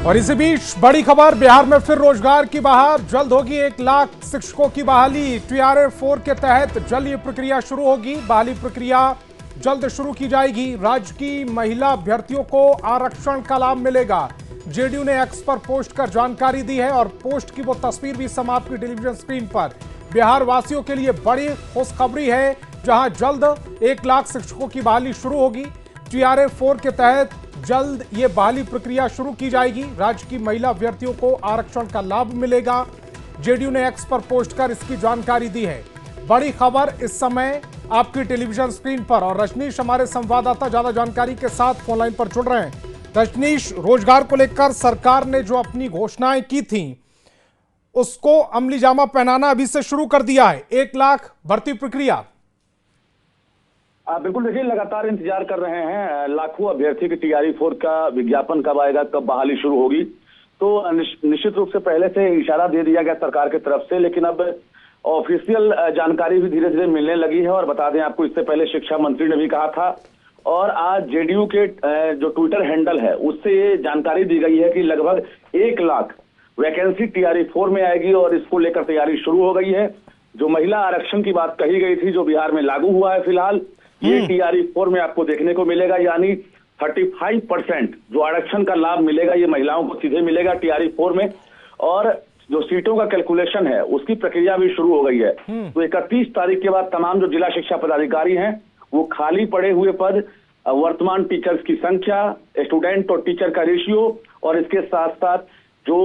और इसी बीच बड़ी खबर, बिहार में फिर रोजगार की बहार। जल्द होगी 1 लाख शिक्षकों की बहाली। TRA-4 के तहत जल्द ये प्रक्रिया शुरू होगी। बहाली प्रक्रिया जल्द शुरू की जाएगी। राज्य की महिला अभ्यर्थियों को आरक्षण का लाभ मिलेगा। जेडीयू ने एक्स पर पोस्ट कर जानकारी दी है और पोस्ट की वो तस्वीर भी समाप्त की टेलीविजन स्क्रीन पर। बिहार वासियों के लिए बड़ी खुशखबरी है, जहां जल्द 1 लाख शिक्षकों की बहाली शुरू होगी। TRA-4 के तहत जल्द ये बहाली प्रक्रिया शुरू की जाएगी। राज्य की महिला अभ्यर्थियों को आरक्षण का लाभ मिलेगा। जेडीयू ने एक्स पर पोस्ट कर इसकी जानकारी दी है। बड़ी खबर इस समय आपकी टेलीविजन स्क्रीन पर, और रजनीश हमारे संवाददाता ज्यादा जानकारी के साथ फोन लाइन पर जुड़ रहे हैं। रजनीश, रोजगार को लेकर सरकार ने जो अपनी घोषणाएं की थी उसको अमली जामा पहनाना अभी से शुरू कर दिया है। 1 लाख भर्ती प्रक्रिया। बिल्कुल, देखिए लगातार इंतजार कर रहे हैं लाखों अभ्यर्थी की। TRA-4 का विज्ञापन कब आएगा, कब बहाली शुरू होगी, तो निश्चित रूप से पहले से इशारा दे दिया गया सरकार की तरफ से, लेकिन अब ऑफिशियल जानकारी भी धीरे धीरे मिलने लगी है। और बता दें आपको, इससे पहले शिक्षा मंत्री ने भी कहा था, और आज जेडीयू के जो ट्विटर हैंडल है उससे ये जानकारी दी गई है कि लगभग 1 लाख वैकेंसी TRA-4 में आएगी और इसको लेकर तैयारी शुरू हो गई है। जो महिला आरक्षण की बात कही गई थी, जो बिहार में लागू हुआ है फिलहाल, ये TRA-4 में आपको देखने को मिलेगा। यानी 35% जो आरक्षण का लाभ मिलेगा ये महिलाओं को सीधे मिलेगा TRA-4 में। और जो सीटों का कैलकुलेशन है उसकी प्रक्रिया भी शुरू हो गई है। तो 31 तारीख के बाद तमाम जो जिला शिक्षा पदाधिकारी हैं वो खाली पड़े हुए पद, वर्तमान टीचर्स की संख्या, स्टूडेंट और टीचर का रेशियो, और इसके साथ साथ जो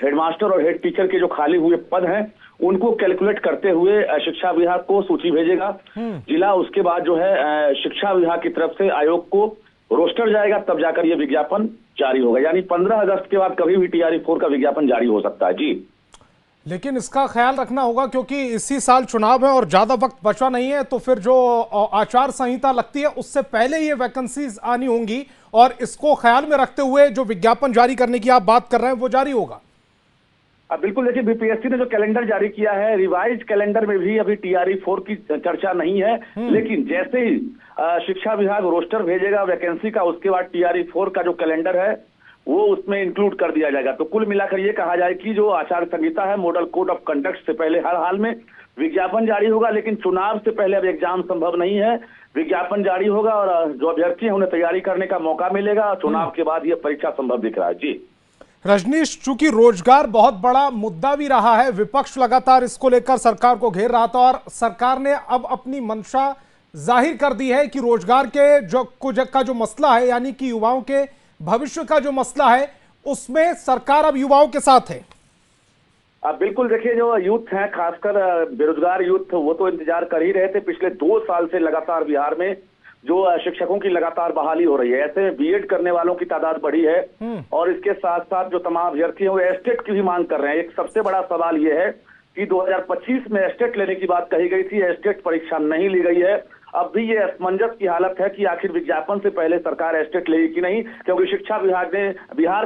हेडमास्टर और हेड टीचर के जो खाली हुए पद हैं उनको कैलकुलेट करते हुए शिक्षा विभाग को सूची भेजेगा जिला। उसके बाद जो है शिक्षा विभाग की तरफ से आयोग को रोस्टर जाएगा, तब जाकर ये विज्ञापन जारी होगा। यानी 15 अगस्त के बाद कभी भी TRA-4 का विज्ञापन जारी हो सकता है। जी, लेकिन इसका ख्याल रखना होगा क्योंकि इसी साल चुनाव है और ज्यादा वक्त बचा नहीं है, तो फिर जो आचार संहिता लगती है उससे पहले ये वैकेंसीज आनी होंगी, और इसको ख्याल में रखते हुए जो विज्ञापन जारी करने की आप बात कर रहे हैं वो जारी होगा। बिल्कुल, देखिए BPSC ने जो कैलेंडर जारी किया है, रिवाइज कैलेंडर में भी अभी TRA-4 की चर्चा नहीं है, लेकिन जैसे ही शिक्षा विभाग रोस्टर भेजेगा वैकेंसी का, उसके बाद TRA-4 का जो कैलेंडर है वो उसमें इंक्लूड कर दिया जाएगा। तो कुल मिलाकर ये कहा जाए कि जो आचार संहिता है, मॉडल कोड ऑफ कंडक्ट से पहले हर हाल में विज्ञापन जारी होगा, लेकिन चुनाव से पहले अब एग्जाम संभव नहीं है। विज्ञापन जारी होगा और जो अभ्यर्थी है उन्हें तैयारी करने का मौका मिलेगा। चुनाव के बाद ये परीक्षा संभव दिख रहा है। जी रजनीश, चूंकि रोजगार बहुत बड़ा मुद्दा भी रहा है, विपक्ष लगातार इसको लेकर सरकार को घेर रहा था, और सरकार ने अब अपनी मंशा जाहिर कर दी है कि रोजगार के का जो मसला है, यानी कि युवाओं के भविष्य का जो मसला है, उसमें सरकार अब युवाओं के साथ है। बिल्कुल, देखिए जो यूथ है, खासकर बेरोजगार यूथ, वो तो इंतजार कर ही रहे थे। पिछले 2 साल से लगातार बिहार में जो शिक्षकों की लगातार बहाली हो रही है, ऐसे में बीएड करने वालों की तादाद बढ़ी है, और इसके साथ साथ जो तमाम अभ्यर्थी हैं वो एस्टेट की भी मांग कर रहे हैं। एक सबसे बड़ा सवाल ये है कि 2025 में एस्टेट लेने की बात कही गई थी, एस्टेट परीक्षा नहीं ली गई है। अब भी ये असमंजस की हालत है कि आखिर विज्ञापन से पहले सरकार एस्टेट लेगी कि नहीं, क्योंकि शिक्षा विभाग ने बिहार